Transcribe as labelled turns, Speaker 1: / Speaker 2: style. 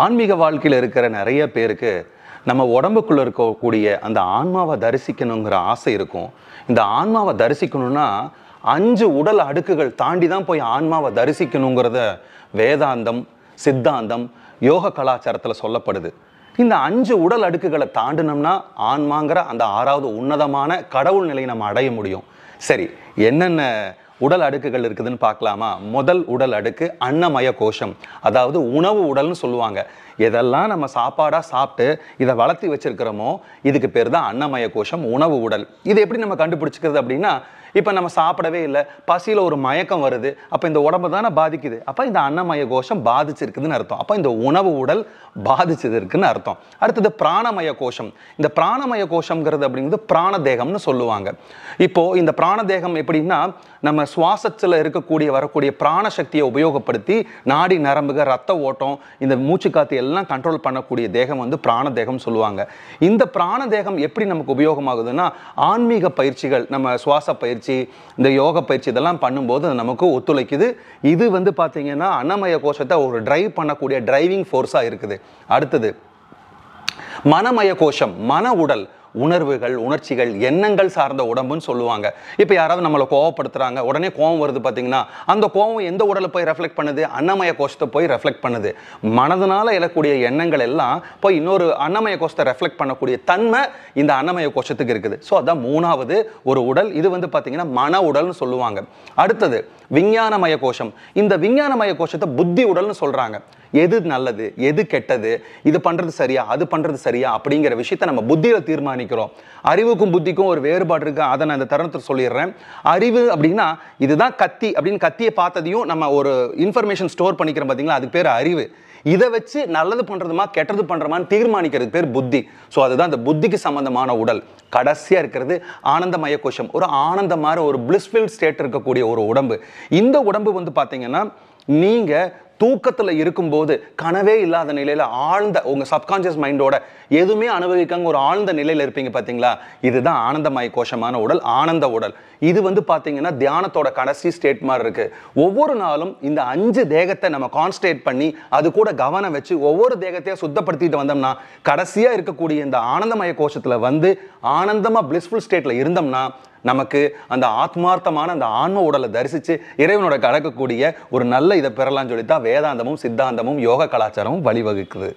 Speaker 1: ஆன்மீக வாழ்க்கையில் இருக்கிற நிறைய பேருக்கு நம்ம உடம்புக்குள்ள இருக்கக்கூடிய அந்த ஆன்மாவை தரிசிக்கணுங்கிற ஆசை இருக்கும். இந்த ஆன்மாவை தரிசிக்கணும்னா 5 உடல் அடுக்குகள் தாண்டி தான் போய் ஆன்மாவை தரிசிக்கணுங்கிறத வேதாந்தம், சித்தாந்தம், யோக கலாச்சாரத்தில் சொல்லப்படுது. இந்த 5 உடல் அடுக்குகளை தாண்டினோம்னா ஆன்மாங்கிற அந்த 6வது உன்னதமான கடவுள் நிலையை நம்ம அடைய முடியும். சரி, என்னென்ன உடல் அடுக்குகள் இருக்குதுன்னு பார்க்கலாமா? முதல் உடல் அடுக்கு அன்னமய கோஷம், அதாவது உணவு உடல்னு சொல்லுவாங்க. எதெல்லாம் நம்ம சாப்பாடாக சாப்பிட்டு இதை வளர்த்தி வச்சிருக்கிறோமோ இதுக்கு பேர் தான் அன்னமய கோஷம், உணவு உடல். இது எப்படி நம்ம கண்டுபிடிச்சிக்கிறது அப்படின்னா, இப்போ நம்ம சாப்பிடவே இல்லை, பசியில் ஒரு மயக்கம் வருது, அப்போ இந்த உடம்பு தானே பாதிக்குது, அப்போ இந்த அன்னமய கோஷம் பாதிச்சிருக்குதுன்னு அர்த்தம். அப்போ இந்த உணவு உடல் பாதிச்சது இருக்குன்னு அர்த்தம். அடுத்தது பிராணமய கோஷம். இந்த பிராணமய கோஷம்ங்கிறது அப்படிங்கிறது பிராண தேகம்னு சொல்லுவாங்க. இப்போ இந்த பிராண தேகம் எப்படின்னா, நம்ம சுவாசத்தில் இருக்கக்கூடிய வரக்கூடிய பிராண சக்தியை உபயோகப்படுத்தி நாடி நரம்புகள், ரத்த ஓட்டம், இந்த மூச்சு காத்து எல்லாம் கண்ட்ரோல் பண்ணக்கூடிய தேகம் வந்து பிராண தேகம் சொல்லுவாங்க. இந்த பிராண தேகம் எப்படி நமக்கு உபயோகமாகுதுன்னா, ஆன்மீக பயிற்சிகள், நம்ம சுவாச பயிற்சி, இந்த யோக பயிற்சி இதெல்லாம் பண்ணும்போது அது நமக்கு ஒத்துழைக்குது. இது வந்து பார்த்தீங்கன்னா அன்னமய கோஷத்தை ஒரு டிரைவ் பண்ணக்கூடிய டிரைவிங் ஃபோர்ஸாக இருக்குது. அடுத்தது மனமய கோஷம், மன உடல், உணர்வுகள், உணர்ச்சிகள், எண்ணங்கள் சார்ந்த உடம்புன்னு சொல்லுவாங்க. இப்போ யாராவது நம்மளை கோவப்படுத்துறாங்க, உடனே கோவம் வருது பார்த்தீங்கன்னா, அந்த கோவம் எந்த உடலை போய் ரெஃப்ளெக்ட் பண்ணுது? அன்னமய கோஷத்தை போய் ரெஃப்ளெக்ட் பண்ணுது. மனதனால எழக்கூடிய எண்ணங்கள் எல்லாம் போய் இன்னொரு அன்னமய கோஷத்தை ரெஃப்ளெக்ட் பண்ணக்கூடிய தன்மை இந்த அன்னமய கோஷத்துக்கு இருக்குது. ஸோ அதான் 3வது ஒரு உடல். இது வந்து பார்த்தீங்கன்னா மன உடல்னு சொல்லுவாங்க. அடுத்தது விஞ்ஞானமய கோஷம். இந்த விஞ்ஞானமய கோஷத்தை புத்தி உடல்னு சொல்றாங்க. எது நல்லது, எது கெட்டது, இது பண்றது சரியா, அது பண்றது சரியா அப்படிங்கிற விஷயத்தை நம்ம புத்தியில தீர்மானிக்கிறோம். அறிவுக்கும் புத்திக்கும் ஒரு வேறுபாடு இருக்கு, அதை நான் இந்த தருணத்தில் சொல்லிடுறேன். அறிவு அப்படின்னா இதுதான் கத்தி அப்படின்னு கத்தியை பார்த்ததையும் நம்ம ஒரு இன்ஃபர்மேஷன் ஸ்டோர் பண்ணிக்கிறோம் பார்த்தீங்களா, அதுக்கு பேர் அறிவு. இதை வச்சு நல்லது பண்றதுமா கெட்டது பண்றமான்னு தீர்மானிக்கிறது பேர் புத்தி. ஸோ அதுதான் அந்த புத்திக்கு சம்பந்தமான உடல். கடைசியா இருக்கிறது ஆனந்தமய கோஷம், ஒரு ஆனந்தமான ஒரு பிளிஸ்ஃபுல் ஸ்டேட் இருக்கக்கூடிய ஒரு உடம்பு. இந்த உடம்பு வந்து பார்த்தீங்கன்னா, நீங்க தூக்கத்தில் இருக்கும்போது கனவே இல்லாத நிலையில் ஆழ்ந்த உங்கள் சப்கான்ஷியஸ் மைண்டோட எதுவுமே அனுபவிக்காங்க ஒரு ஆழ்ந்த நிலையில் இருப்பீங்க பார்த்தீங்களா, இதுதான் ஆனந்தமய கோஷமான உடல், ஆனந்த உடல். இது வந்து பார்த்தீங்கன்னா தியானத்தோட கடைசி ஸ்டேட் மாதிரி இருக்கு. ஒவ்வொரு நாளும் இந்த 5 தேகத்தை நம்ம கான்சன்ட்ரேட் பண்ணி அது கூட கவனம் வச்சு ஒவ்வொரு தேகத்தையும் சுத்தப்படுத்திட்டு வந்தோம்னா, கடைசியாக இருக்கக்கூடிய இந்த ஆனந்தமய கோஷத்தில் வந்து ஆனந்தமாக பிளிஸ்ஃபுல் ஸ்டேட்டில் இருந்தோம்னா நமக்கு அந்த ஆத்மார்த்தமான அந்த ஆன்ம உடலை தரிசித்து இறைவனோட கடக்கக்கூடிய ஒரு நல்ல இதை பெறலாம்னு சொல்லித்தான் வேதாந்தமும் சித்தாந்தமும் யோக கலாச்சாரமும் வழிவகுக்குது.